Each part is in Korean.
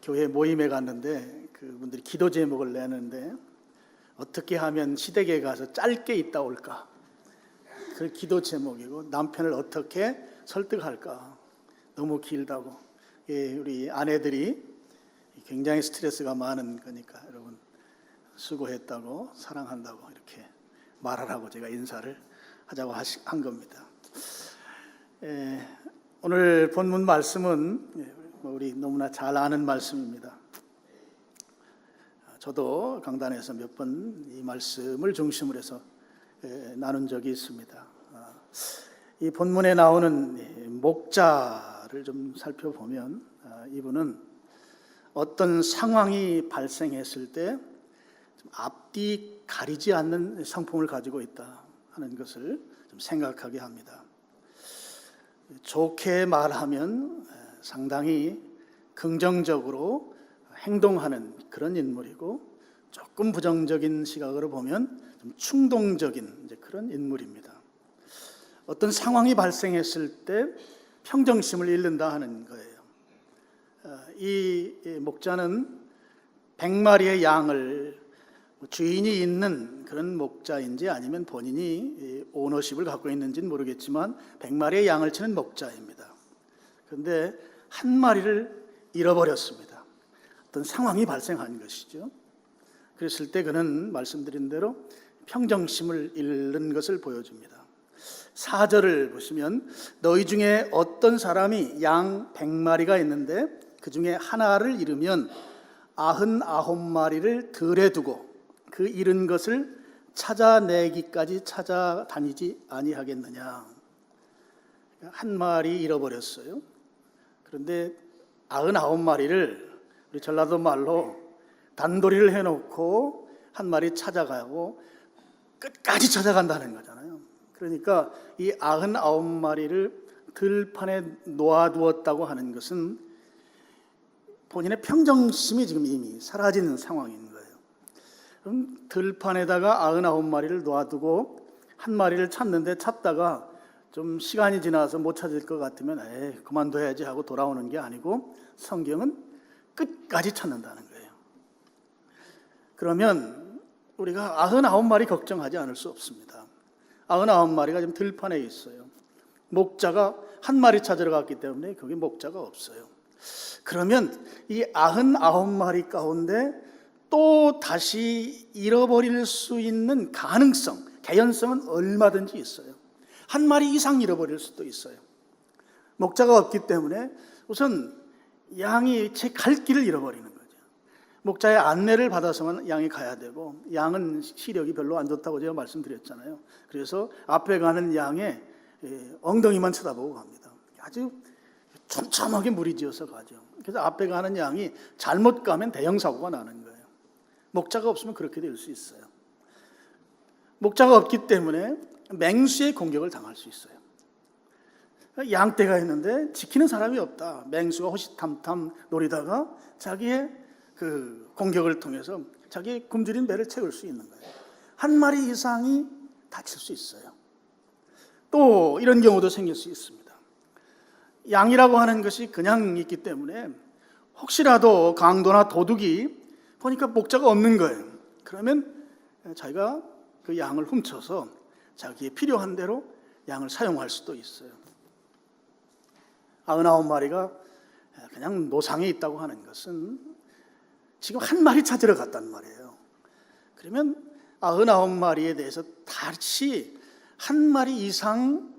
교회 모임에 갔는데 그분들이 기도 제목을 내는데 어떻게 하면 시댁에 가서 짧게 있다 올까? 그 기도 제목이고, 남편을 어떻게 설득할까? 너무 길다고. 우리 아내들이 굉장히 스트레스가 많은 거니까 여러분 수고했다고, 사랑한다고 이렇게 말하라고 제가 인사를 하자고 한 겁니다. 오늘 본문 말씀은 우리 너무나 잘 아는 말씀입니다. 저도 강단에서 몇 번 이 말씀을 중심으로 해서 나눈 적이 있습니다. 이 본문에 나오는 목자를 좀 살펴보면 이분은 어떤 상황이 발생했을 때 앞뒤 가리지 않는 성품을 가지고 있다 하는 것을 좀 생각하게 합니다. 좋게 말하면 상당히 긍정적으로 행동하는 그런 인물이고, 조금 부정적인 시각으로 보면 좀 충동적인 그런 인물입니다. 어떤 상황이 발생했을 때 평정심을 잃는다 하는 거예요. 이 목자는 100마리의 양을 주인이 있는 그런 목자인지 아니면 본인이 오너십을 갖고 있는지는 모르겠지만 100마리의 양을 치는 목자입니다. 그런데 한 마리를 잃어버렸습니다. 어떤 상황이 발생한 것이죠. 그랬을 때 그는 말씀드린 대로 평정심을 잃는 것을 보여줍니다. 4절을 보시면 너희 중에 어떤 사람이 양 100마리가 있는데 그 중에 하나를 잃으면 99마리를 들에 두고 그 잃은 것을 찾아내기까지 찾아다니지 아니하겠느냐. 한 마리 잃어버렸어요. 그런데 99마리를 우리 전라도 말로 단도리를 해놓고 한 마리 찾아가고 끝까지 찾아간다는 거잖아요. 그러니까 이 99마리를 들판에 놓아두었다고 하는 것은 본인의 평정심이 지금 이미 사라지는 상황인 거예요. 그럼 들판에다가 99마리를 놓아두고 한 마리를 찾는데, 찾다가 좀 시간이 지나서 못 찾을 것 같으면 그만둬야지 하고 돌아오는 게 아니고, 성경은 끝까지 찾는다는 거예요. 그러면 우리가 99마리 걱정하지 않을 수 없습니다. 99마리가 지금 들판에 있어요. 목자가 한 마리 찾으러 갔기 때문에 거기 목자가 없어요. 그러면 이 99마리 가운데 또 다시 잃어버릴 수 있는 가능성, 개연성은 얼마든지 있어요. 한 마리 이상 잃어버릴 수도 있어요. 목자가 없기 때문에 우선 양이 제 갈 길을 잃어버리는 거죠. 목자의 안내를 받아서만 양이 가야 되고, 양은 시력이 별로 안 좋다고 제가 말씀드렸잖아요. 그래서 앞에 가는 양의 엉덩이만 쳐다보고 갑니다. 아주 촘촘하게 무리지어서 가죠. 그래서 앞에 가는 양이 잘못 가면 대형 사고가 나는 거예요. 목자가 없으면 그렇게 될 수 있어요. 목자가 없기 때문에 맹수의 공격을 당할 수 있어요. 양떼가 있는데 지키는 사람이 없다. 맹수가 호시탐탐 노리다가 자기의 그 공격을 통해서 자기의 굶주린 배를 채울 수 있는 거예요. 한 마리 이상이 다칠 수 있어요. 또 이런 경우도 생길 수 있습니다. 양이라고 하는 것이 그냥 있기 때문에 혹시라도 강도나 도둑이 보니까 목자가 없는 거예요. 그러면 자기가 그 양을 훔쳐서 자기의 필요한 대로 양을 사용할 수도 있어요. 99마리가 그냥 노상에 있다고 하는 것은 지금 한 마리 찾으러 갔단 말이에요. 그러면 99마리에 대해서 다시 한 마리 이상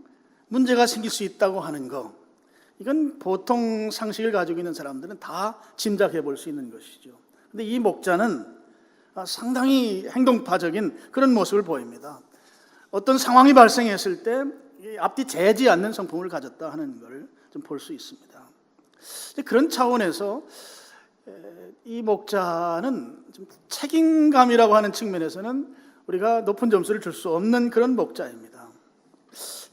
문제가 생길 수 있다고 하는 거, 이건 보통 상식을 가지고 있는 사람들은 다 짐작해 볼 수 있는 것이죠. 근데 이 목자는 상당히 행동파적인 그런 모습을 보입니다. 어떤 상황이 발생했을 때 앞뒤 재지 않는 성품을 가졌다 하는 것을 좀 볼 수 있습니다. 그런 차원에서 이 목자는 좀 책임감이라고 하는 측면에서는 우리가 높은 점수를 줄 수 없는 그런 목자입니다.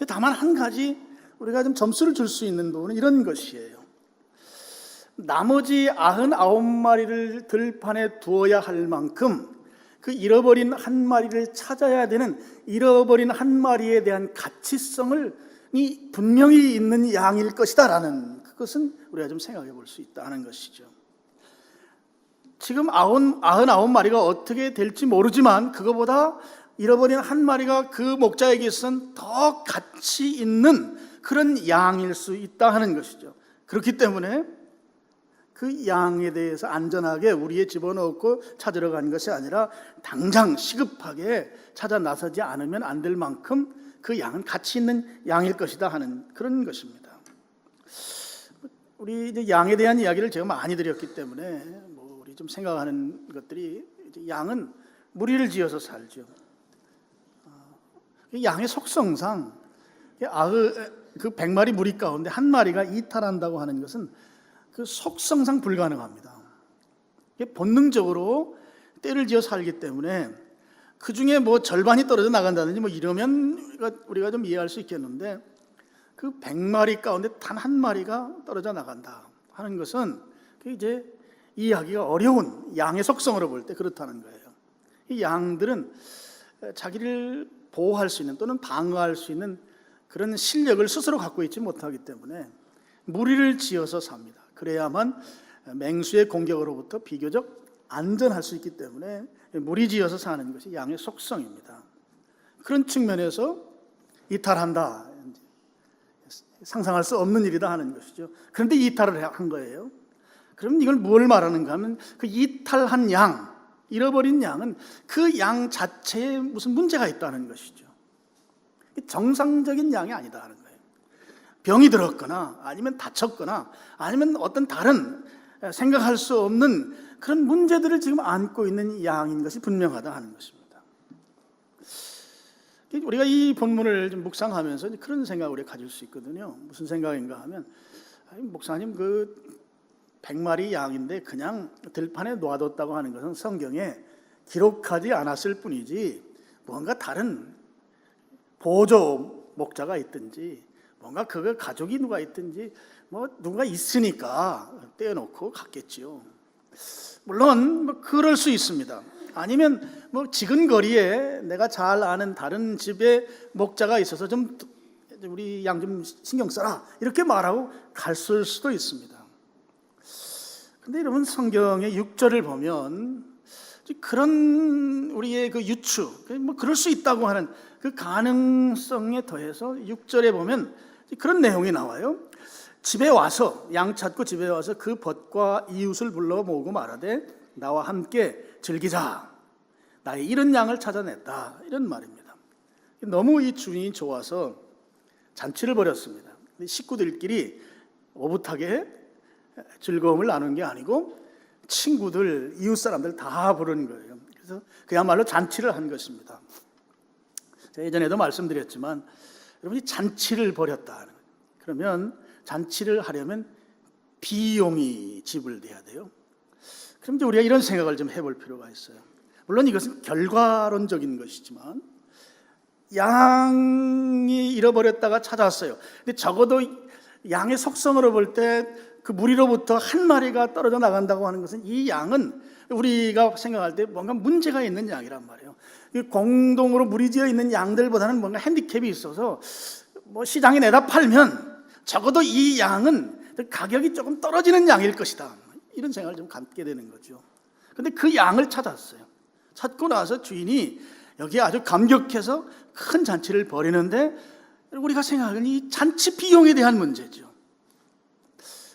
다만 한 가지 우리가 좀 점수를 줄 수 있는 부분은 이런 것이에요. 나머지 99마리를 들판에 두어야 할 만큼 그 잃어버린 한 마리를 찾아야 되는 잃어버린 한 마리에 대한 가치성을 분명히 있는 양일 것이다라는, 그것은 우리가 좀 생각해 볼 수 있다는 것이죠. 지금 99마리가 어떻게 될지 모르지만 그거보다 잃어버린 한 마리가 그 목자에게선 더 가치 있는 그런 양일 수 있다 하는 것이죠. 그렇기 때문에 그 양에 대해서 안전하게 우리에 집어넣고 찾으러 가는 것이 아니라 당장 시급하게 찾아 나서지 않으면 안 될 만큼 그 양은 가치 있는 양일 것이다 하는 그런 것입니다. 우리 이제 양에 대한 이야기를 제가 많이 드렸기 때문에 우리 좀 생각하는 것들이, 이제 양은 무리를 지어서 살죠. 양의 속성상 그 100마리 무리 가운데 한 마리가 이탈한다고 하는 것은 그 속성상 불가능합니다. 본능적으로 떼를 지어 살기 때문에 그 중에 절반이 떨어져 나간다든지 이러면 우리가 좀 이해할 수 있겠는데, 그 100마리 가운데 단 한 마리가 떨어져 나간다 하는 것은 이제 이해하기가 어려운 양의 속성으로 볼 때 그렇다는 거예요. 이 양들은 자기를 보호할 수 있는 또는 방어할 수 있는 그런 실력을 스스로 갖고 있지 못하기 때문에 무리를 지어서 삽니다. 그래야만 맹수의 공격으로부터 비교적 안전할 수 있기 때문에 무리 지어서 사는 것이 양의 속성입니다. 그런 측면에서 이탈한다, 상상할 수 없는 일이다 하는 것이죠. 그런데 이탈을 한 거예요. 그럼 이걸 뭘 말하는가 하면, 그 이탈한 양, 잃어버린 양은 그 양 자체에 무슨 문제가 있다는 것이죠. 정상적인 양이 아니다 하는 거예요. 병이 들었거나 아니면 다쳤거나 아니면 어떤 다른 생각할 수 없는 그런 문제들을 지금 안고 있는 양인 것이 분명하다 하는 것입니다. 우리가 이 본문을 좀 묵상하면서 그런 생각을 우리가 가질 수 있거든요. 무슨 생각인가 하면, 목사님, 그 100마리 양인데 그냥 들판에 놔뒀다고 하는 것은 성경에 기록하지 않았을 뿐이지, 뭔가 다른 보조 목자가 있든지, 뭔가 그 가족이 누가 있든지 누가 있으니까 떼어놓고 갔겠지요. 물론 그럴 수 있습니다. 아니면 지근거리에 내가 잘 아는 다른 집에 목자가 있어서 좀 우리 양 좀 신경 써라 이렇게 말하고 갔을 수도 있습니다. 근데 여러분, 성경의 6절을 보면 그런 우리의 그 유추, 그럴 수 있다고 하는 그 가능성에 더해서 6절에 보면 그런 내용이 나와요. 집에 와서, 양 찾고 집에 와서 그 벗과 이웃을 불러 모으고 말하되 나와 함께 즐기자, 나의 잃은 양을 찾아냈다, 이런 말입니다. 너무 이 주인이 좋아서 잔치를 벌였습니다. 식구들끼리 오붓하게 즐거움을 나눈 게 아니고 친구들, 이웃 사람들 다 부른 거예요. 그래서 그야말로 잔치를 한 것입니다. 제가 예전에도 말씀드렸지만, 여러분이 잔치를 벌였다, 그러면 잔치를 하려면 비용이 지불돼야 돼요. 그럼 이제 우리가 이런 생각을 좀 해볼 필요가 있어요. 물론 이것은 결과론적인 것이지만, 양이 잃어버렸다가 찾았어요. 근데 적어도 양의 속성으로 볼 때 그 무리로부터 한 마리가 떨어져 나간다고 하는 것은, 이 양은 우리가 생각할 때 뭔가 문제가 있는 양이란 말이에요. 공동으로 무리지어 있는 양들보다는 뭔가 핸디캡이 있어서 시장에 내다 팔면 적어도 이 양은 가격이 조금 떨어지는 양일 것이다, 이런 생각을 좀 갖게 되는 거죠. 그런데 그 양을 찾았어요. 찾고 나서 주인이 여기에 아주 감격해서 큰 잔치를 벌이는데, 우리가 생각하는 이 잔치 비용에 대한 문제죠.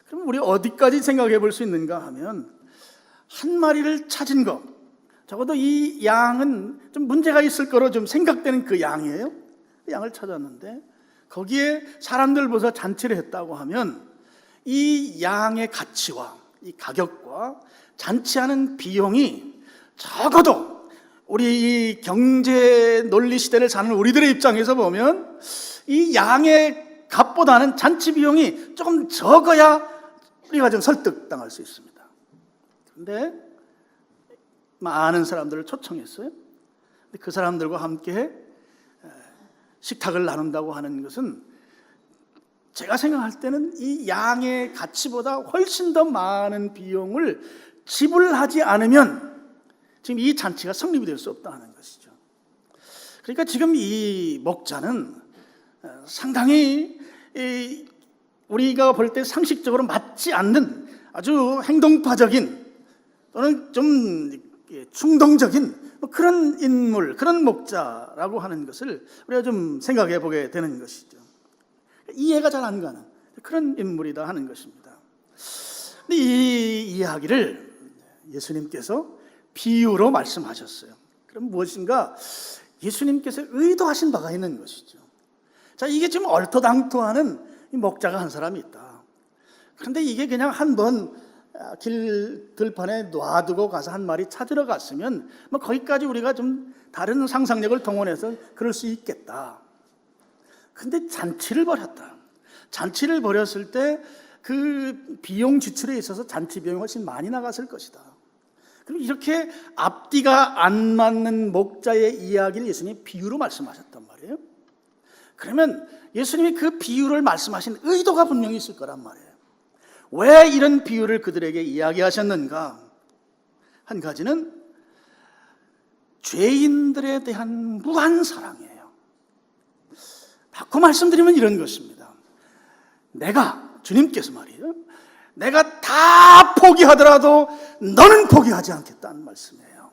그럼 우리 어디까지 생각해 볼 수 있는가 하면, 한 마리를 찾은 것, 적어도 이 양은 좀 문제가 있을 거로 좀 생각되는 그 양이에요. 그 양을 찾았는데 거기에 사람들 보서 잔치를 했다고 하면, 이 양의 가치와 이 가격과 잔치하는 비용이 적어도 우리 이 경제 논리 시대를 사는 우리들의 입장에서 보면 이 양의 값보다는 잔치 비용이 조금 적어야 우리가 좀 설득당할 수 있습니다. 그런데 많은 사람들을 초청했어요. 그 사람들과 함께 식탁을 나눈다고 하는 것은, 제가 생각할 때는 이 양의 가치보다 훨씬 더 많은 비용을 지불하지 않으면 지금 이 잔치가 성립이 될 수 없다는 것이죠. 그러니까 지금 이 목자는 상당히 우리가 볼 때 상식적으로 맞지 않는 아주 행동파적인 또는 좀 충동적인 그런 인물, 그런 목자라고 하는 것을 우리가 좀 생각해 보게 되는 것이죠. 이해가 잘 안 가는 그런 인물이다 하는 것입니다. 근데 이 이야기를 예수님께서 비유로 말씀하셨어요. 그럼 무엇인가 예수님께서 의도하신 바가 있는 것이죠. 자, 이게 좀 얼토당토하는 이 목자가 한 사람이 있다. 그런데 이게 그냥 한번 길 들판에 놔두고 가서 한 마리 찾으러 갔으면 거기까지 우리가 좀 다른 상상력을 동원해서 그럴 수 있겠다. 근데 잔치를 벌였다. 잔치를 벌였을 때 그 비용 지출에 있어서 잔치 비용이 훨씬 많이 나갔을 것이다. 그럼 이렇게 앞뒤가 안 맞는 목자의 이야기를 예수님이 비유로 말씀하셨단 말이에요. 그러면 예수님이 그 비유를 말씀하신 의도가 분명히 있을 거란 말이에요. 왜 이런 비유를 그들에게 이야기하셨는가? 한 가지는 죄인들에 대한 무한 사랑이에요. 바꿔 말씀드리면 이런 것입니다. 주님께서 말이에요, 내가 다 포기하더라도 너는 포기하지 않겠다는 말씀이에요.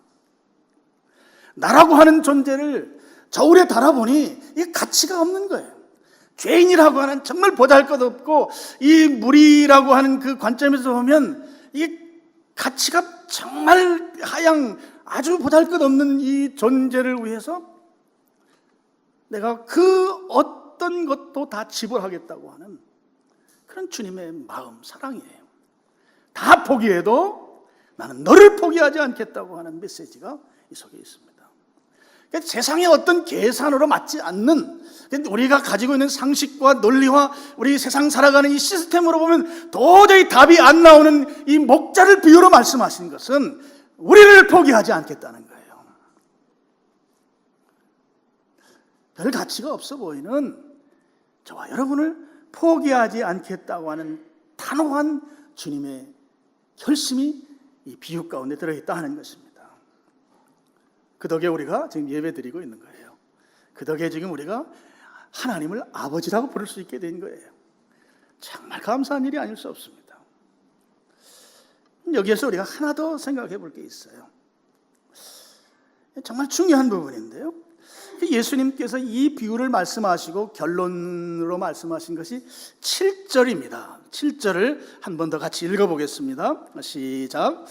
나라고 하는 존재를 저울에 달아보니 이게 가치가 없는 거예요. 죄인이라고 하는 정말 보잘것없고 이 무리라고 하는 그 관점에서 보면 이게 가치가 정말 하향 아주 보잘것없는 이 존재를 위해서 내가 그 어떤 것도 다 지불하겠다고 하는 그런 주님의 마음, 사랑이에요. 다 포기해도 나는 너를 포기하지 않겠다고 하는 메시지가 이 속에 있습니다. 그러니까 세상의 어떤 계산으로 맞지 않는, 우리가 가지고 있는 상식과 논리와 우리 세상 살아가는 이 시스템으로 보면 도저히 답이 안 나오는 이 목자를 비유로 말씀하신 것은 우리를 포기하지 않겠다는 거예요. 별 가치가 없어 보이는 저와 여러분을 포기하지 않겠다고 하는 단호한 주님의 결심이 이 비유 가운데 들어있다 하는 것입니다. 그 덕에 우리가 지금 예배 드리고 있는 거예요. 그 덕에 지금 우리가 하나님을 아버지라고 부를 수 있게 된 거예요. 정말 감사한 일이 아닐 수 없습니다. 여기에서 우리가 하나 더 생각해 볼 게 있어요. 정말 중요한 부분인데요. 예수님께서 이 비유를 말씀하시고 결론으로 말씀하신 것이 7절입니다. 7절을 한 번 더 같이 읽어보겠습니다. 시작.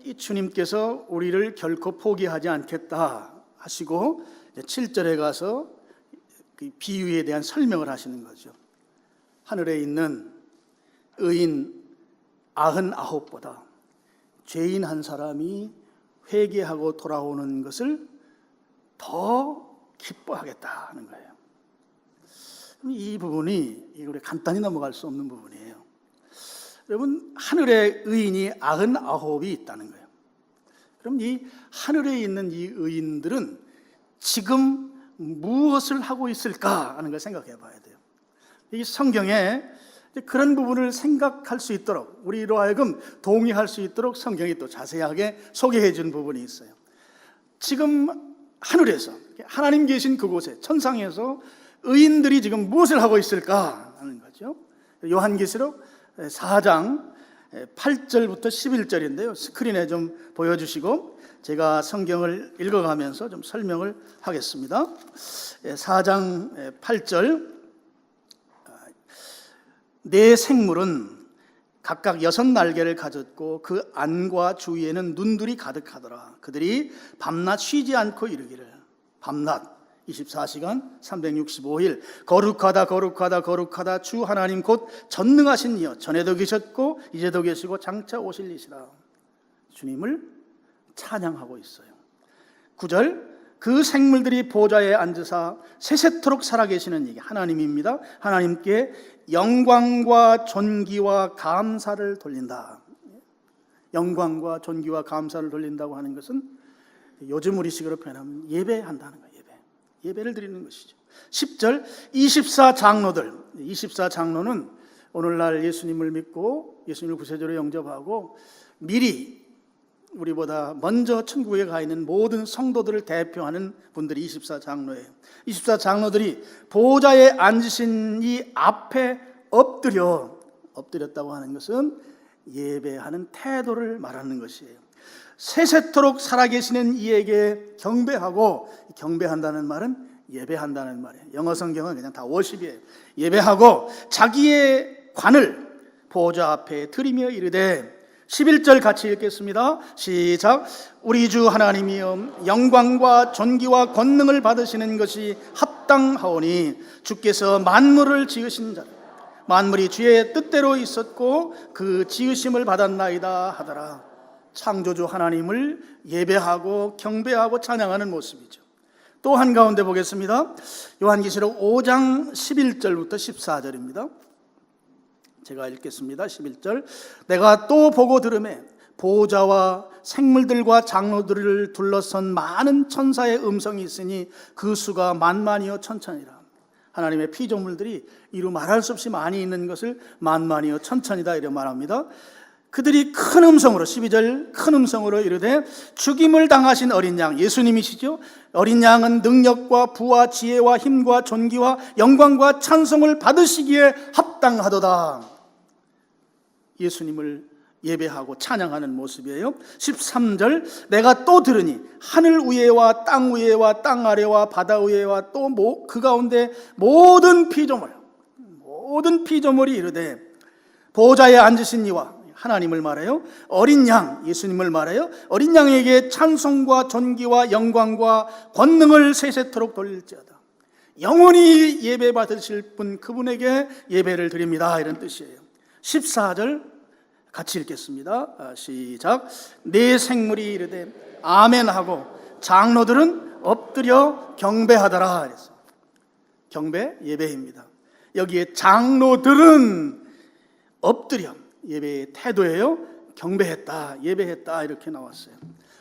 이 주님께서 우리를 결코 포기하지 않겠다 하시고 7절에 가서 그 비유에 대한 설명을 하시는 거죠. 하늘에 있는 의인 99보다 죄인 한 사람이 회개하고 돌아오는 것을 더 기뻐하겠다 하는 거예요. 이 부분이 우리 간단히 넘어갈 수 없는 부분이에요. 여러분, 하늘에 의인이 99이 있다는 거예요. 그럼 이 하늘에 있는 이 의인들은 지금 무엇을 하고 있을까 하는 걸 생각해 봐야 돼요. 이 성경에 그런 부분을 생각할 수 있도록, 우리로 하여금 동의할 수 있도록 성경이 또 자세하게 소개해 준 부분이 있어요. 지금 하늘에서, 하나님 계신 그곳에, 천상에서 의인들이 지금 무엇을 하고 있을까 하는 거죠. 요한계시록 4장 8절부터 11절인데요. 스크린에 좀 보여주시고 제가 성경을 읽어가면서 좀 설명을 하겠습니다. 4장 8절, 네 생물은 각각 6날개를 가졌고 그 안과 주위에는 눈들이 가득하더라. 그들이 밤낮 쉬지 않고 이르기를, 밤낮 24시간 365일 거룩하다 거룩하다 거룩하다 주 하나님 곧 전능하신 이여, 전에도 계셨고 이제도 계시고 장차 오실 이시라. 주님을 찬양하고 있어요. 9절, 그 생물들이 보좌에 앉으사 세세토록 살아계시는 이게 하나님입니다. 하나님께 영광과 존귀와 감사를 돌린다. 영광과 존귀와 감사를 돌린다고 하는 것은 요즘 우리식으로 표현하면 예배한다는 거예요. 예배를 드리는 것이죠. 10절, 24장로들. 24장로는 오늘날 예수님을 믿고 예수님을 구세주로 영접하고 미리 우리보다 먼저 천국에 가 있는 모든 성도들을 대표하는 분들이 24장로예요. 24장로들이 보좌에 앉으신 이 앞에 엎드렸다고 하는 것은 예배하는 태도를 말하는 것이에요. 세세토록 살아계시는 이에게 경배하고, 경배한다는 말은 예배한다는 말이에요. 영어 성경은 그냥 다 워십이에요. 예배하고 자기의 관을 보좌 앞에 드리며 이르되, 11절 같이 읽겠습니다. 시작. 우리 주 하나님이여, 영광과 존귀와 권능을 받으시는 것이 합당하오니 주께서 만물을 지으신 자, 만물이 주의 뜻대로 있었고 그 지으심을 받았나이다 하더라. 창조주 하나님을 예배하고 경배하고 찬양하는 모습이죠. 또 한가운데 보겠습니다. 요한계시록 5장 11절부터 14절입니다. 제가 읽겠습니다. 11절. 내가 또 보고 들으매 보호자와 생물들과 장로들을 둘러선 많은 천사의 음성이 있으니 그 수가 만만이요 천천이라. 하나님의 피조물들이 이루 말할 수 없이 많이 있는 것을 만만이요 천천이다 이렇게 말합니다. 그들이 큰 음성으로, 12절, 큰 음성으로 이르되 죽임을 당하신 어린 양, 예수님이시죠. 어린 양은 능력과 부와 지혜와 힘과 존귀와 영광과 찬송을 받으시기에 합당하도다. 예수님을 예배하고 찬양하는 모습이에요. 13절. 내가 또 들으니 하늘 위에와 땅 위에와 땅 아래와 바다 위에와 또 그 가운데 모든 피조물이 이르되 보좌에 앉으신 이와, 하나님을 말해요, 어린 양, 예수님을 말해요, 어린 양에게 찬송과 존귀와 영광과 권능을 세세토록 돌릴지어다. 영원히 예배 받으실 분, 그분에게 예배를 드립니다 이런 뜻이에요. 14절 같이 읽겠습니다. 시작. 네 생물이 이르되 아멘 하고 장로들은 엎드려 경배하더라. 그래서 경배, 예배입니다. 여기에 장로들은 엎드려, 예배의 태도예요. 경배했다, 예배했다 이렇게 나왔어요.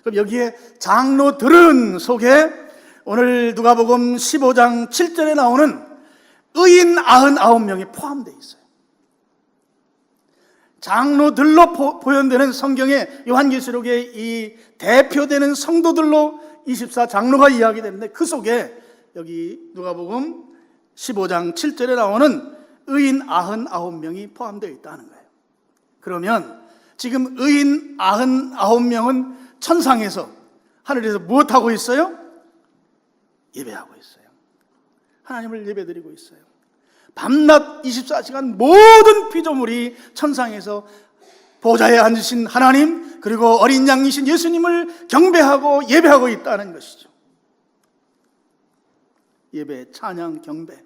그럼 여기에 장로들은 속에 오늘 누가복음 15장 7절에 나오는 의인 99명이 포함되어 있어요. 장로들로 표현되는 성경의 요한계시록의 이 대표되는 성도들로 24장로가 이야기되는데, 그 속에 여기 누가복음 15장 7절에 나오는 의인 99명이 포함되어 있다는 거예요. 그러면 지금 의인 99명은 천상에서, 하늘에서 무엇하고 있어요? 예배하고 있어요. 하나님을 예배드리고 있어요. 밤낮 24시간 모든 피조물이 천상에서 보좌에 앉으신 하나님, 그리고 어린 양이신 예수님을 경배하고 예배하고 있다는 것이죠. 예배, 찬양, 경배,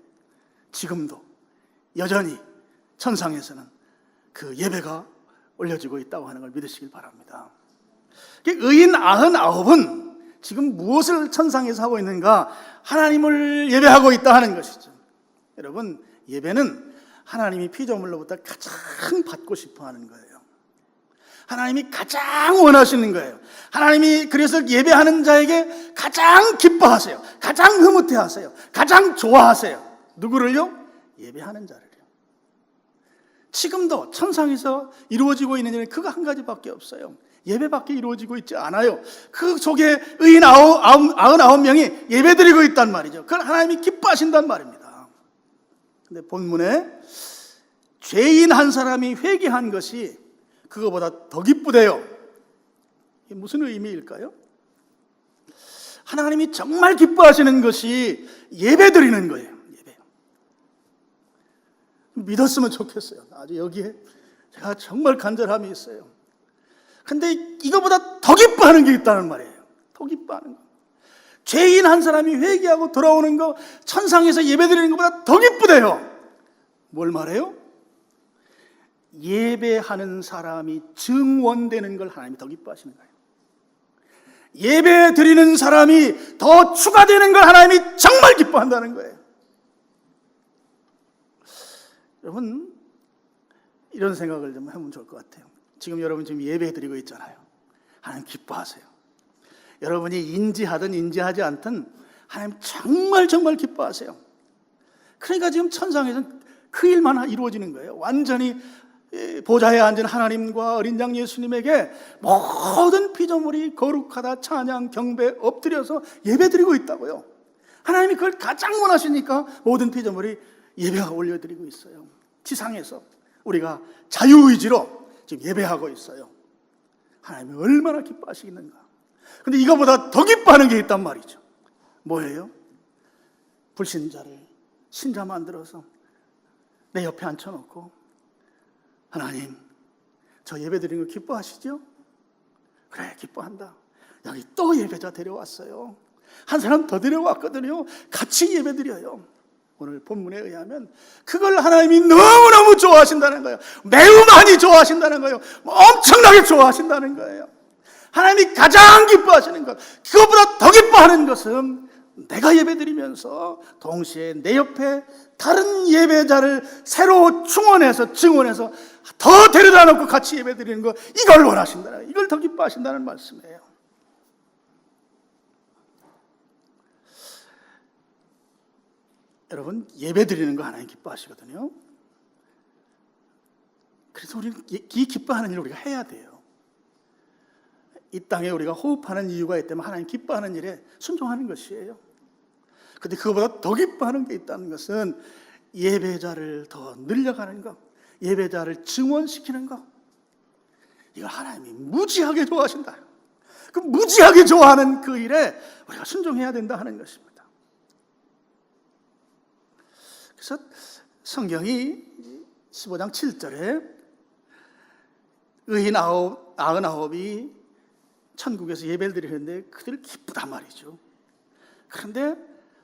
지금도 여전히 천상에서는 그 예배가 올려지고 있다고 하는 걸 믿으시길 바랍니다. 의인 99은 지금 무엇을 천상에서 하고 있는가? 하나님을 예배하고 있다 하는 것이죠. 여러분, 예배는 하나님이 피조물로부터 가장 받고 싶어 하는 거예요. 하나님이 가장 원하시는 거예요. 하나님이 그래서 예배하는 자에게 가장 기뻐하세요. 가장 흐뭇해하세요. 가장 좋아하세요. 누구를요? 예배하는 자를요. 지금도 천상에서 이루어지고 있는 일은 그거 한 가지밖에 없어요. 예배밖에 이루어지고 있지 않아요. 그 속에 의인 99명이 예배드리고 있단 말이죠. 그걸 하나님이 기뻐하신단 말입니다. 근데 본문에 죄인 한 사람이 회개한 것이 그거보다 더 기쁘대요. 이게 무슨 의미일까요? 하나님이 정말 기뻐하시는 것이 예배드리는 거예요. 예배. 믿었으면 좋겠어요. 아주 여기에 제가 정말 간절함이 있어요. 근데 이거보다 더 기뻐하는 게 있다는 말이에요. 더 기뻐하는 거. 죄인 한 사람이 회개하고 돌아오는 거, 천상에서 예배드리는 것보다 더 기쁘대요. 뭘 말해요? 예배하는 사람이 증원되는 걸 하나님이 더 기뻐하시는 거예요. 예배 드리는 사람이 더 추가되는 걸 하나님이 정말 기뻐한다는 거예요. 여러분, 이런 생각을 좀 하면 좋을 것 같아요. 지금 여러분 지금 예배 드리고 있잖아요. 하나님 기뻐하세요. 여러분이 인지하든 인지하지 않든 하나님 정말 기뻐하세요. 그러니까 지금 천상에서는 그 일만 이루어지는 거예요. 완전히 보좌에 앉은 하나님과 어린 양 예수님에게 모든 피조물이 거룩하다 찬양 경배 엎드려서 예배드리고 있다고요. 하나님이 그걸 가장 원하시니까 모든 피조물이 예배가 올려드리고 있어요. 지상에서 우리가 자유의지로 지금 예배하고 있어요. 하나님이 얼마나 기뻐하시겠는가. 근데 이거보다 더 기뻐하는 게 있단 말이죠. 뭐예요? 불신자를 신자 만들어서 내 옆에 앉혀놓고, 하나님, 저 예배 드리는 거 기뻐하시죠? 그래, 기뻐한다. 여기 또 예배자 데려왔어요. 한 사람 더 데려왔거든요. 같이 예배 드려요. 오늘 본문에 의하면 그걸 하나님이 너무너무 좋아하신다는 거예요. 매우 많이 좋아하신다는 거예요. 엄청나게 좋아하신다는 거예요. 하나님이 가장 기뻐하시는 것, 그것보다 더 기뻐하는 것은 내가 예배드리면서 동시에 내 옆에 다른 예배자를 새로 충원해서 증원해서 더 데려다 놓고 같이 예배드리는 것, 이걸 원하신다는 거예요. 이걸 더 기뻐하신다는 말씀이에요. 여러분, 예배드리는 거 하나님 기뻐하시거든요. 그래서 우리는 이 기뻐하는 일을 우리가 해야 돼요. 이 땅에 우리가 호흡하는 이유가 있다면 하나님 기뻐하는 일에 순종하는 것이에요. 근데 그거보다 더 기뻐하는 게 있다는 것은 예배자를 더 늘려가는 것, 예배자를 증원시키는 것, 이걸 하나님이 무지하게 좋아하신다. 그 무지하게 좋아하는 그 일에 우리가 순종해야 된다 하는 것입니다. 그래서 성경이 15장 7절에 의인 99이 천국에서 예배를 드리는데 그들 기쁘단 말이죠. 그런데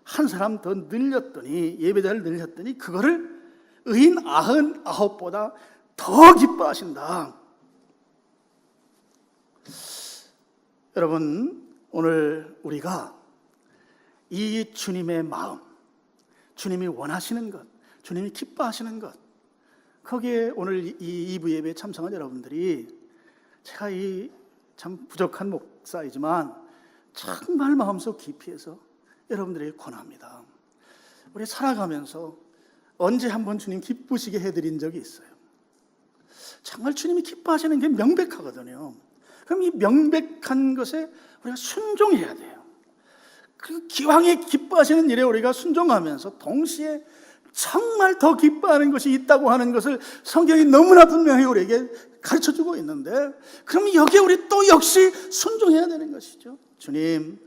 한 사람 더 늘렸더니, 예배자를 늘렸더니 그거를 의인 99보다 더 기뻐하신다. 여러분, 오늘 우리가 이 주님의 마음, 주님이 원하시는 것, 주님이 기뻐하시는 것, 거기에 오늘 이 2부 예배에 참석한 여러분들이, 제가 이 참 부족한 목사이지만 정말 마음속 깊이에서 여러분들에게 권합니다. 우리 살아가면서 언제 한번 주님 기쁘시게 해드린 적이 있어요? 정말 주님이 기뻐하시는 게 명백하거든요. 그럼 이 명백한 것에 우리가 순종해야 돼요. 그 기왕에 기뻐하시는 일에 우리가 순종하면서 동시에 정말 더 기뻐하는 것이 있다고 하는 것을 성경이 너무나 분명히 우리에게 가르쳐주고 있는데, 그럼 여기에 우리 또 역시 순종해야 되는 것이죠. 주님,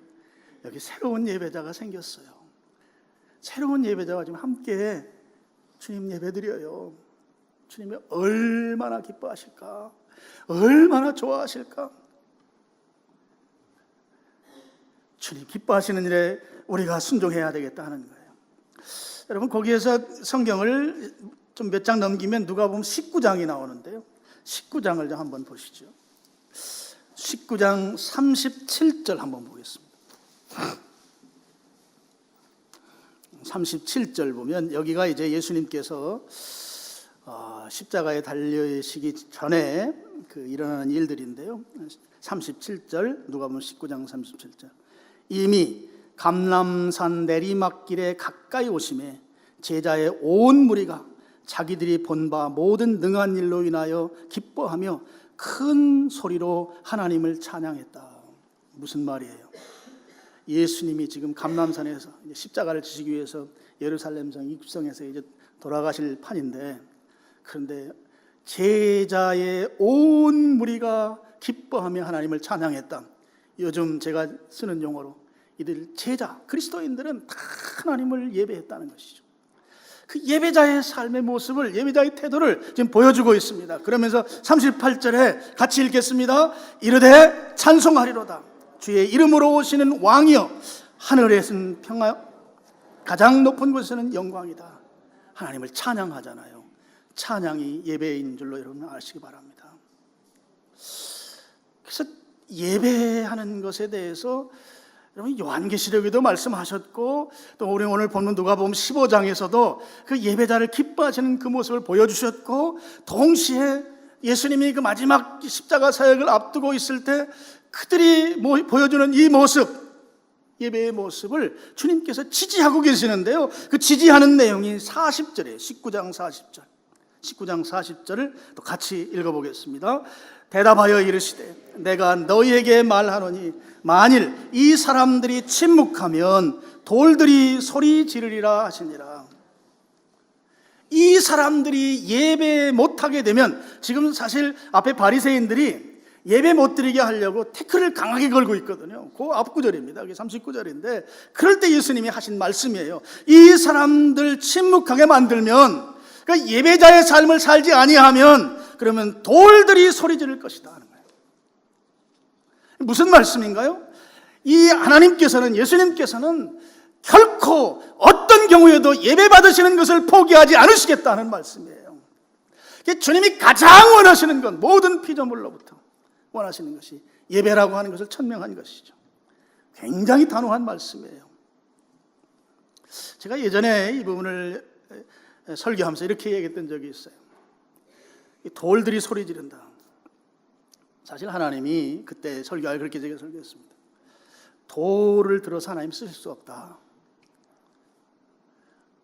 여기 새로운 예배자가 생겼어요. 새로운 예배자와 지금 함께 주님 예배드려요. 주님이 얼마나 기뻐하실까, 얼마나 좋아하실까. 주님 기뻐하시는 일에 우리가 순종해야 되겠다 하는 거예요. 여러분, 거기에서 성경을 좀 몇 장 넘기면 누가복음 19장이 나오는데요. 19장을 좀 한번 보시죠. 19장 37절 한번 보겠습니다. 37절 보면 여기가 이제 예수님께서 십자가에 달리시기 전에 그 일어나는 일들인데요. 37절, 누가복음 19장 37절. 이미 감람산 내리막길에 가까이 오심에 제자의 온 무리가 자기들이 본 바 모든 능한 일로 인하여 기뻐하며 큰 소리로 하나님을 찬양했다. 무슨 말이에요? 예수님이 지금 감람산에서 이제 십자가를 지시기 위해서 예루살렘성 입성에서 이제 돌아가실 판인데, 그런데 제자의 온 무리가 기뻐하며 하나님을 찬양했다. 요즘 제가 쓰는 용어로 이들 제자, 그리스도인들은 다 하나님을 예배했다는 것이죠. 그 예배자의 삶의 모습을, 예배자의 태도를 지금 보여주고 있습니다. 그러면서 38절에 같이 읽겠습니다. 이르되 찬송하리로다. 주의 이름으로 오시는 왕이여, 하늘에서는 평화, 가장 높은 곳에서는 영광이다. 하나님을 찬양하잖아요. 찬양이 예배인 줄로 여러분 아시기 바랍니다. 그래서 예배하는 것에 대해서 여러분 요한계시록에도 말씀하셨고, 또 우리 오늘 본문 누가복음 15장에서도 그 예배자를 기뻐하시는 그 모습을 보여주셨고, 동시에 예수님이 그 마지막 십자가 사역을 앞두고 있을 때 그들이 보여주는 이 모습, 예배의 모습을 주님께서 지지하고 계시는데요. 그 지지하는 내용이 40절이에요. 19장 40절. 19장 40절을 또 같이 읽어보겠습니다. 대답하여 이르시되 내가 너희에게 말하노니 만일 이 사람들이 침묵하면 돌들이 소리 지르리라 하시니라. 이 사람들이 예배 못하게 되면, 지금 사실 앞에 바리새인들이 예배 못 드리게 하려고 태클을 강하게 걸고 있거든요. 그 앞구절입니다. 그게 39절인데 그럴 때 예수님이 하신 말씀이에요. 이 사람들 침묵하게 만들면, 그러니까 예배자의 삶을 살지 아니하면 그러면 돌들이 소리 지를 것이다 하는 거예요. 무슨 말씀인가요? 이 하나님께서는, 예수님께서는 결코 어떤 경우에도 예배 받으시는 것을 포기하지 않으시겠다는 말씀이에요. 주님이 가장 원하시는 건, 모든 피조물로부터 원하시는 것이 예배라고 하는 것을 천명한 것이죠. 굉장히 단호한 말씀이에요. 제가 예전에 이 부분을 설교하면서 이렇게 얘기했던 적이 있어요. 돌들이 소리 지른다. 사실 하나님이 그때 설교할 그렇게 제가 설교했습니다. 돌을 들어서 하나님 쓰실 수 없다.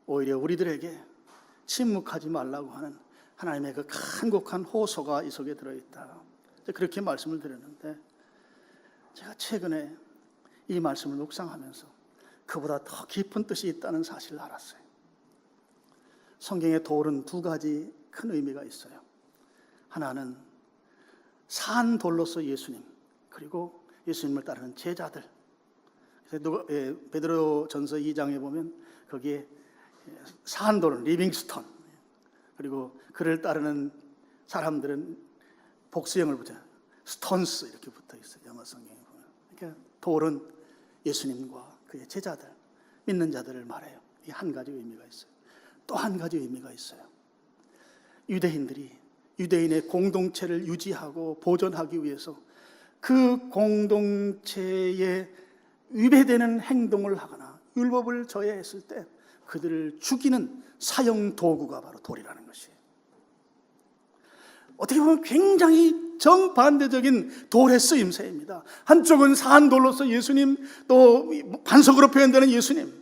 오히려 우리들에게 침묵하지 말라고 하는 하나님의 그 간곡한 호소가 이 속에 들어있다. 그렇게 말씀을 드렸는데, 제가 최근에 이 말씀을 묵상하면서 그보다 더 깊은 뜻이 있다는 사실을 알았어요. 성경의 돌은 두 가지 큰 의미가 있어요. 하나는 산 돌로서 예수님, 그리고 예수님을 따르는 제자들. 베드로전서 2장에 보면 거기에 산 돌은 리빙스톤, 그리고 그를 따르는 사람들은 복수형을 붙여 스톤스 이렇게 붙어 있어요. 영어 성경에 보면. 그러니까 돌은 예수님과 그의 제자들, 믿는 자들을 말해요. 이 한 가지 의미가 있어요. 또 한 가지 의미가 있어요. 유대인들이 유대인의 공동체를 유지하고 보존하기 위해서 그 공동체에 위배되는 행동을 하거나 율법을 저해했을 때 그들을 죽이는 사형 도구가 바로 돌이라는 것이에요. 어떻게 보면 굉장히 정반대적인 돌의 쓰임새입니다. 한쪽은 산돌로서 예수님, 또 반석으로 표현되는 예수님,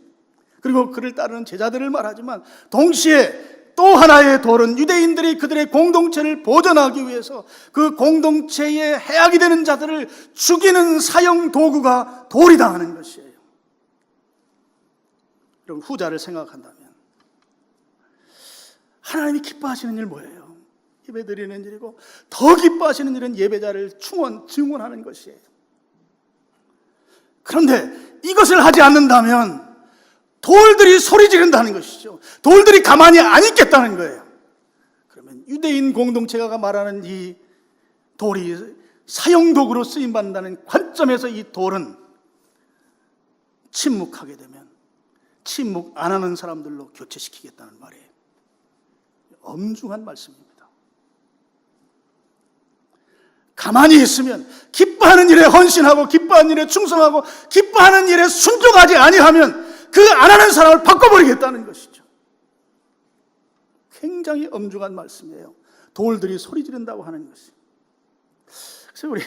그리고 그를 따르는 제자들을 말하지만, 동시에 또 하나의 돌은 유대인들이 그들의 공동체를 보존하기 위해서 그 공동체에 해악이 되는 자들을 죽이는 사형 도구가 돌이다 하는 것이에요. 여러분, 후자를 생각한다면 하나님이 기뻐하시는 일 뭐예요? 예배 드리는 일이고, 더 기뻐하시는 일은 예배자를 증언하는 것이에요. 그런데 이것을 하지 않는다면 돌들이 소리 지른다는 것이죠. 돌들이 가만히 안 있겠다는 거예요. 그러면 유대인 공동체가 말하는 이 돌이 사형도구로 쓰임받는다는 관점에서 이 돌은 침묵하게 되면 침묵 안 하는 사람들로 교체시키겠다는 말이에요. 엄중한 말씀입니다. 가만히 있으면, 기뻐하는 일에 헌신하고 기뻐하는 일에 충성하고 기뻐하는 일에 순종하지 아니하면 그 안 하는 사람을 바꿔버리겠다는 것이죠. 굉장히 엄중한 말씀이에요. 돌들이 소리 지른다고 하는 것이. 그래서 우리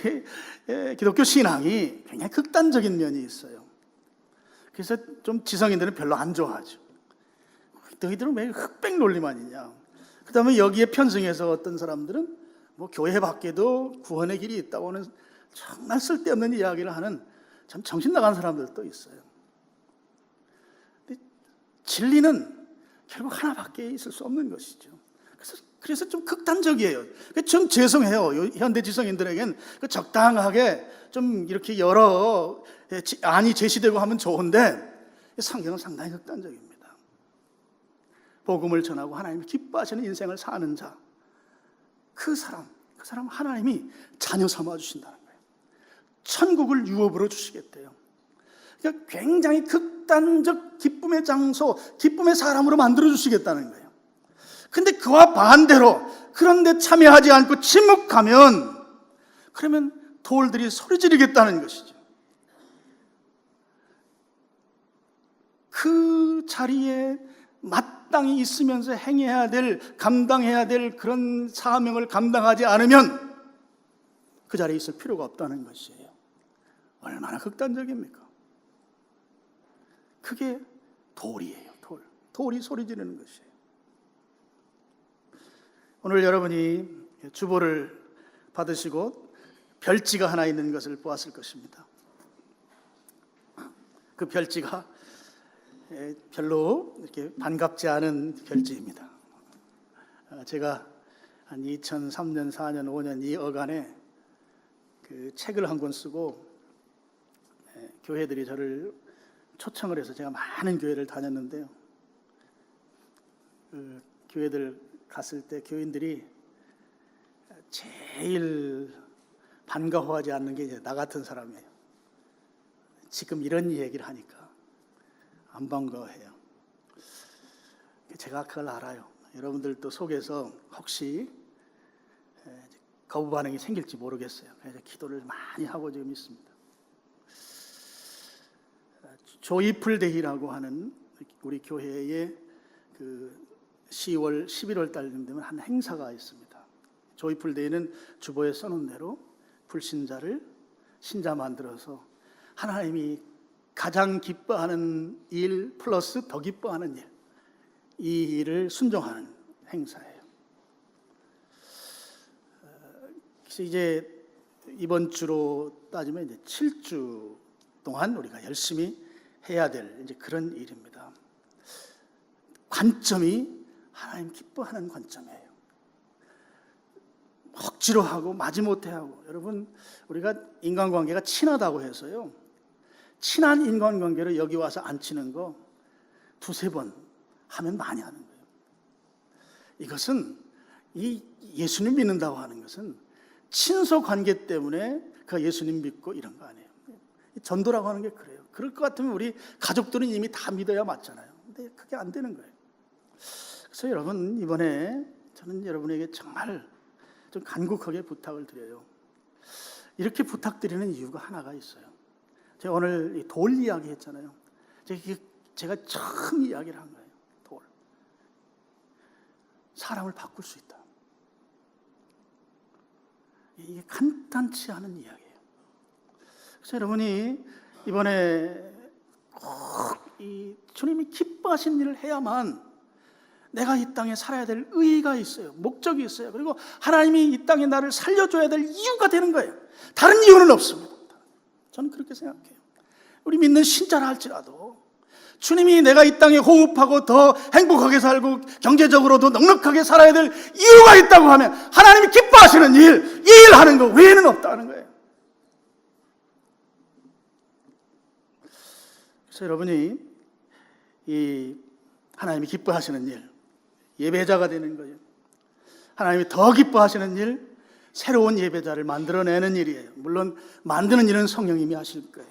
기독교 신앙이 굉장히 극단적인 면이 있어요. 그래서 좀 지성인들은 별로 안 좋아하죠. 너희들은 왜 흑백 논리만이냐. 그 다음에 여기에 편승해서 어떤 사람들은 뭐 교회 밖에도 구원의 길이 있다고 하는 정말 쓸데없는 이야기를 하는 참 정신 나간 사람들도 있어요. 근데 진리는 결국 하나밖에 있을 수 없는 것이죠. 그래서 좀 극단적이에요. 좀 죄송해요. 현대 지성인들에겐 적당하게 좀 이렇게 여러 안이 제시되고 하면 좋은데, 성경은 상당히 극단적입니다. 복음을 전하고 하나님이 기뻐하시는 인생을 사는 자, 그 사람 하나님이 자녀 삼아 주신다는 거예요. 천국을 유업으로 주시겠대요. 그러니까 굉장히 극단적 기쁨의 장소, 기쁨의 사람으로 만들어 주시겠다는 거예요. 근데 그와 반대로, 그런데 참여하지 않고 침묵하면, 그러면 돌들이 소리 지르겠다는 것이죠. 그 자리에 마땅히 있으면서 행해야 될, 감당해야 될 그런 사명을 감당하지 않으면 그 자리에 있을 필요가 없다는 것이에요. 얼마나 극단적입니까? 그게 돌이에요. 돌이 소리 지르는 것이에요. 오늘 여러분이 주보를 받으시고 별지가 하나 있는 것을 보았을 것입니다. 그 별지가 별로 이렇게 반갑지 않은 별지입니다. 제가 한 2003년, 4년, 5년 이 어간에 그 책을 한 권 쓰고 교회들이 저를 초청을 해서 제가 많은 교회를 다녔는데요. 그 교회들 갔을 때 교인들이 제일 반가워하지 않는 게 이제 나 같은 사람이에요. 지금 이런 얘기를 하니까 안 반가워해요. 제가 그걸 알아요. 여러분들도 속에서 혹시 거부 반응이 생길지 모르겠어요. 그래서 기도를 많이 하고 지금 있습니다. 조이풀 데이라고 하는 우리 교회의 그 10월, 11월 달쯤 되면 한 행사가 있습니다. 조이풀 데이는 주보에 써놓은 대로 불신자를 신자 만들어서 하나님이 가장 기뻐하는 일 플러스 더 기뻐하는 일, 이 일을 순종하는 행사예요. 그래서 이제 이번 주로 따지면 이제 7주 동안 우리가 열심히 해야 될 이제 그런 일입니다. 관점이 하나님 기뻐하는 관점이에요. 억지로 하고 마지못해 하고, 여러분 우리가 인간관계가 친하다고 해서요, 친한 인간관계를 여기 와서 안 치는 거 두세 번 하면 많이 하는 거예요. 이것은 이 예수님 믿는다고 하는 것은 친소 관계 때문에 그 예수님 믿고 이런 거 아니에요. 전도라고 하는 게 그래요. 그럴 것 같으면 우리 가족들은 이미 다 믿어야 맞잖아요. 근데 그게 안 되는 거예요. 그래서 여러분, 이번에 저는 여러분에게 정말 좀 간곡하게 부탁을 드려요. 이렇게 부탁드리는 이유가 하나가 있어요. 제가 오늘 돌 이야기 했잖아요. 제가 처음 이야기를 한 거예요. 돌. 사람을 바꿀 수 있다. 이게 간단치 않은 이야기예요. 그래서 여러분이 이번에 꼭 이 주님이 기뻐하신 일을 해야만 내가 이 땅에 살아야 될 의의가 있어요. 목적이 있어요. 그리고 하나님이 이 땅에 나를 살려줘야 될 이유가 되는 거예요. 다른 이유는 없습니다. 저는 그렇게 생각해요. 우리 믿는 신자라 할지라도 주님이 내가 이 땅에 호흡하고 더 행복하게 살고 경제적으로도 넉넉하게 살아야 될 이유가 있다고 하면 하나님이 기뻐하시는 일, 이 일 하는 거 외에는 없다는 거예요. 그래서 여러분이 이 하나님이 기뻐하시는 일, 예배자가 되는 거예요. 하나님이 더 기뻐하시는 일, 새로운 예배자를 만들어내는 일이에요. 물론 만드는 일은 성령님이 하실 거예요.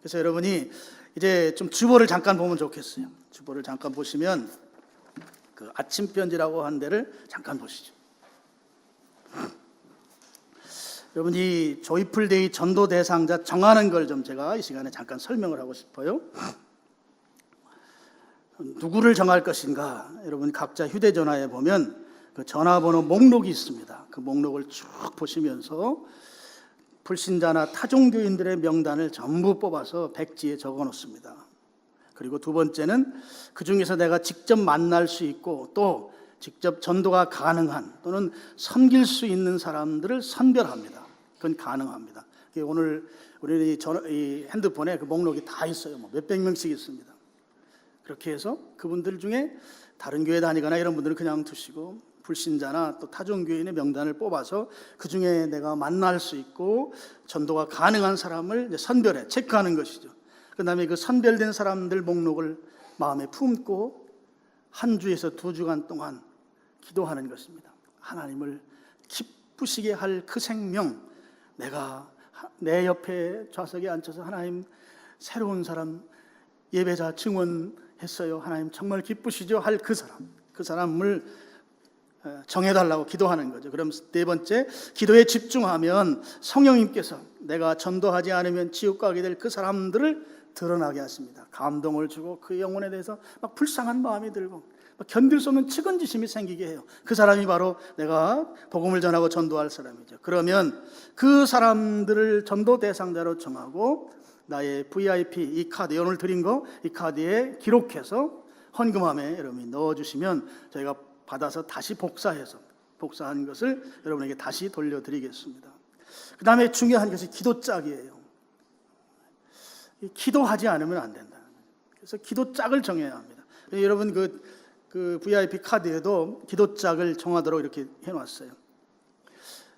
그래서 여러분이 이제 좀 주보를 잠깐 보면 좋겠어요. 주보를 잠깐 보시면 그 아침 편지라고 한 데를 잠깐 보시죠. 여러분, 이 조이풀 데이 전도 대상자 정하는 걸 좀 제가 이 시간에 잠깐 설명을 하고 싶어요. 누구를 정할 것인가? 여러분 각자 휴대전화에 보면 그 전화번호 목록이 있습니다. 그 목록을 쭉 보시면서 불신자나 타종교인들의 명단을 전부 뽑아서 백지에 적어 놓습니다. 그리고 두 번째는 그 중에서 내가 직접 만날 수 있고 또 직접 전도가 가능한 또는 섬길 수 있는 사람들을 선별합니다. 그건 가능합니다. 오늘 우리 이 핸드폰에 그 목록이 다 있어요. 뭐 몇백 명씩 있습니다. 그렇게 해서 그분들 중에 다른 교회 다니거나 이런 분들은 그냥 두시고 불신자나 또 타종교인의 명단을 뽑아서 그 중에 내가 만날 수 있고 전도가 가능한 사람을 이제 선별해 체크하는 것이죠. 그 다음에 그 선별된 사람들 목록을 마음에 품고 한 주에서 2주간 동안 기도하는 것입니다. 하나님을 기쁘시게 할 그 생명, 내가 내 옆에 좌석에 앉혀서 하나님 새로운 사람 예배자 증언했어요. 하나님 정말 기쁘시죠? 할 그 사람을 정해달라고 기도하는 거죠. 그럼 네 번째, 기도에 집중하면 성령님께서 내가 전도하지 않으면 지옥 가게 될 그 사람들을 드러나게 하십니다. 감동을 주고 그 영혼에 대해서 막 불쌍한 마음이 들고 견딜 수 없는 측은지심이 생기게 해요. 그 사람이 바로 내가 복음을 전하고 전도할 사람이죠. 그러면 그 사람들을 전도 대상자로 정하고 나의 VIP 이 카드, 오늘 드린 거 이 카드에 기록해서 헌금함에 여러분이 넣어주시면 저희가 받아서 다시 복사해서 복사한 것을 여러분에게 다시 돌려드리겠습니다. 그 다음에 중요한 것이 기도짝이에요. 기도하지 않으면 안 된다. 그래서 기도짝을 정해야 합니다. 여러분 그 VIP 카드에도 기도짝을 정하도록 이렇게 해놨어요.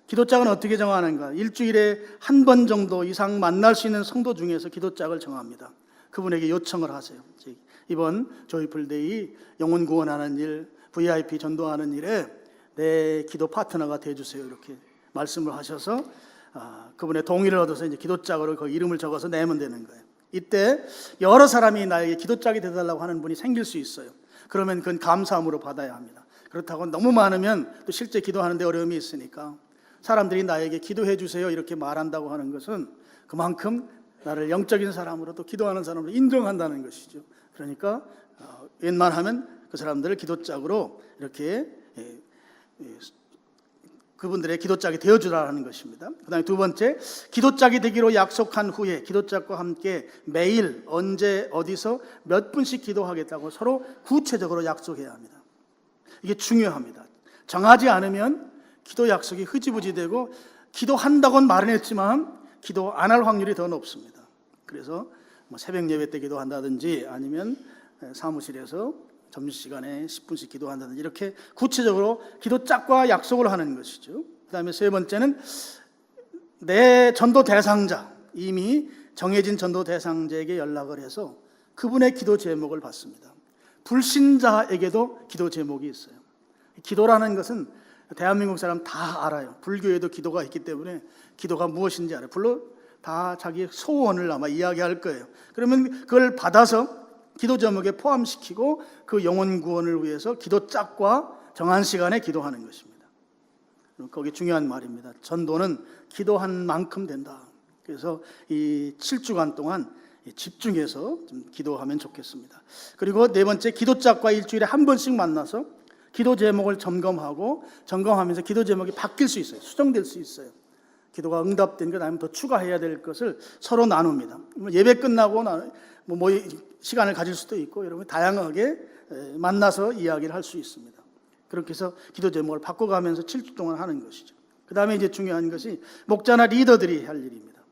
기도짝은 어떻게 정하는가? 일주일에 한 번 정도 이상 만날 수 있는 성도 중에서 기도짝을 정합니다. 그분에게 요청을 하세요. 이번 조이풀데이 영혼 구원하는 일, VIP 전도하는 일에 내 기도 파트너가 되어주세요. 이렇게 말씀을 하셔서 그분의 동의를 얻어서 이제 기도짝으로 그 이름을 적어서 내면 되는 거예요. 이때 여러 사람이 나에게 기도짝이 되달라고 하는 분이 생길 수 있어요. 그러면 그건 감사함으로 받아야 합니다. 그렇다고 너무 많으면 또 실제 기도하는데 어려움이 있으니까 사람들이 나에게 기도해 주세요 이렇게 말한다고 하는 것은 그만큼 나를 영적인 사람으로 또 기도하는 사람으로 인정한다는 것이죠. 그러니까 웬만하면 그 사람들을 기도짝으로 이렇게 그분들의 기도짝이 되어주라는 것입니다. 그 다음에 두 번째, 기도짝이 되기로 약속한 후에 기도짝과 함께 매일 언제 어디서 몇 분씩 기도하겠다고 서로 구체적으로 약속해야 합니다. 이게 중요합니다. 정하지 않으면 기도 약속이 흐지부지 되고 기도한다고는 말은 했지만 기도 안 할 확률이 더 높습니다. 그래서 새벽 예배 때 기도한다든지 아니면 사무실에서 점심시간에 10분씩 기도한다든지 이렇게 구체적으로 기도짝과 약속을 하는 것이죠. 그 다음에 세 번째는 내 전도 대상자, 이미 정해진 전도 대상자에게 연락을 해서 그분의 기도 제목을 받습니다. 불신자에게도 기도 제목이 있어요. 기도라는 것은 대한민국 사람 다 알아요. 불교에도 기도가 있기 때문에 기도가 무엇인지 알아요. 물론 다 자기 소원을 아마 이야기할 거예요. 그러면 그걸 받아서 기도 제목에 포함시키고 그 영혼 구원을 위해서 기도짝과 정한 시간에 기도하는 것입니다. 거기 중요한 말입니다. 전도는 기도한 만큼 된다. 그래서 이 7주간 동안 집중해서 좀 기도하면 좋겠습니다. 그리고 네 번째, 기도짝과 일주일에 한 번씩 만나서 기도 제목을 점검하면서 기도 제목이 바뀔 수 있어요. 수정될 수 있어요. 기도가 응답된 것 아니면 더 추가해야 될 것을 서로 나눕니다. 예배 끝나고 시간을 가질 수도 있고 여러분 다양하게 만나서 이야기를 할 수 있습니다. 그렇게 해서 기도 제목을 바꿔가면서 7주 동안 하는 것이죠. 그 다음에 이제 중요한 것이 목자나 리더들이 할 일입니다.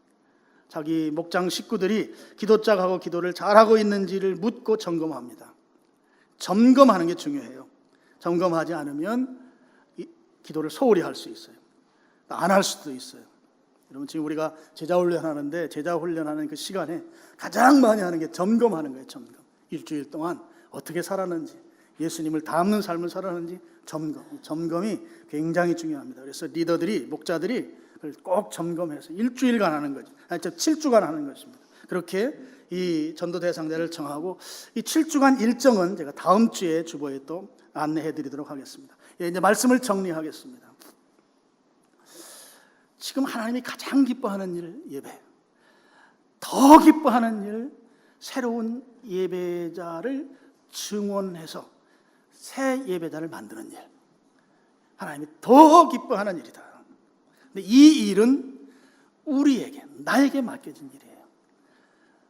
자기 목장 식구들이 기도짝하고 기도를 잘하고 있는지를 묻고 점검합니다. 점검하는 게 중요해요. 점검하지 않으면 기도를 소홀히 할 수 있어요. 안 할 수도 있어요. 여러분 지금 우리가 제자 훈련하는데 제자 훈련하는 그 시간에 가장 많이 하는 게 점검하는 거예요. 점검. 일주일 동안 어떻게 살았는지, 예수님을 닮는 삶을 살았는지 점검이 굉장히 중요합니다. 그래서 리더들이, 목자들이 그걸 꼭 점검해서 일주일간 하는 거죠. 7주간 하는 것입니다. 그렇게 이 전도 대상자를 정하고 이 7주간 일정은 제가 다음 주에 주보에 또 안내해 드리도록 하겠습니다. 이제 말씀을 정리하겠습니다. 지금 하나님이 가장 기뻐하는 일, 예배. 더 기뻐하는 일, 새로운 예배자를 증원해서 새 예배자를 만드는 일. 하나님이 더 기뻐하는 일이다. 근데 이 일은 우리에게, 나에게 맡겨진 일이에요.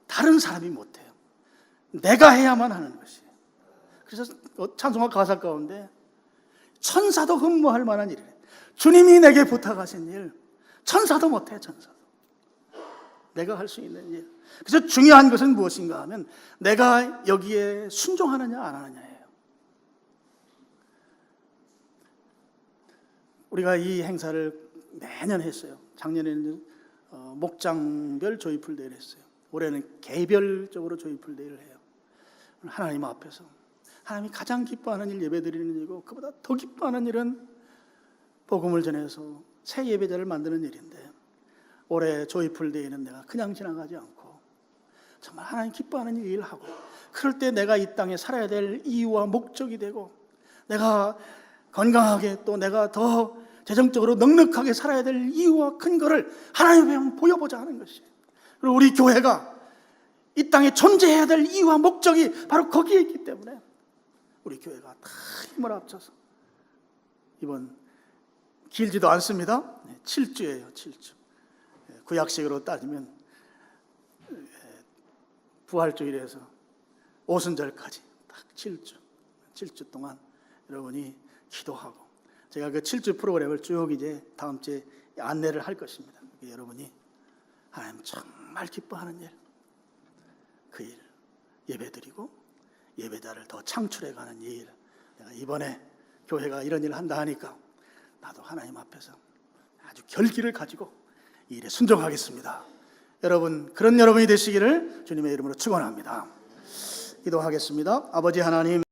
다른 사람이 못해요. 내가 해야만 하는 것이에요. 그래서 찬송가 가사 가운데 천사도 흠모할 만한 일이에요. 주님이 내게 부탁하신 일, 천사도 못해. 천사도 내가 할 수 있는 일. 그래서 중요한 것은 무엇인가 하면 내가 여기에 순종하느냐 안 하느냐예요. 우리가 이 행사를 매년 했어요. 작년에는 목장별 조이풀데이를 했어요. 올해는 개별적으로 조이풀데이를 해요. 하나님 앞에서 하나님이 가장 기뻐하는 일 예배드리는 일이고 그보다 더 기뻐하는 일은 복음을 전해서 새 예배자를 만드는 일인데 올해 조이풀데이는 내가 그냥 지나가지 않고 정말 하나님 기뻐하는 일을 하고 그럴 때 내가 이 땅에 살아야 될 이유와 목적이 되고 내가 건강하게 또 내가 더 재정적으로 넉넉하게 살아야 될 이유와 근거를 하나님에 한번 보여보자 하는 것이에요. 그리고 우리 교회가 이 땅에 존재해야 될 이유와 목적이 바로 거기에 있기 때문에 우리 교회가 다 힘을 합쳐서 이번 길지도 않습니다. 7주예요. 7주. 구약식으로 따지면 부활주일에서 오순절까지 딱 7주 동안 여러분이 기도하고 제가 그 7주 프로그램을 쭉 이제 다음 주에 안내를 할 것입니다. 여러분이 하나님 정말 기뻐하는 일, 그 일, 예배드리고 예배자를 더 창출해가는 일. 내가 이번에 교회가 이런 일을 한다 하니까 나도 하나님 앞에서 아주 결기를 가지고 이 일에 순종하겠습니다. 여러분, 그런 여러분이 되시기를 주님의 이름으로 축원합니다. 기도하겠습니다. 아버지 하나님,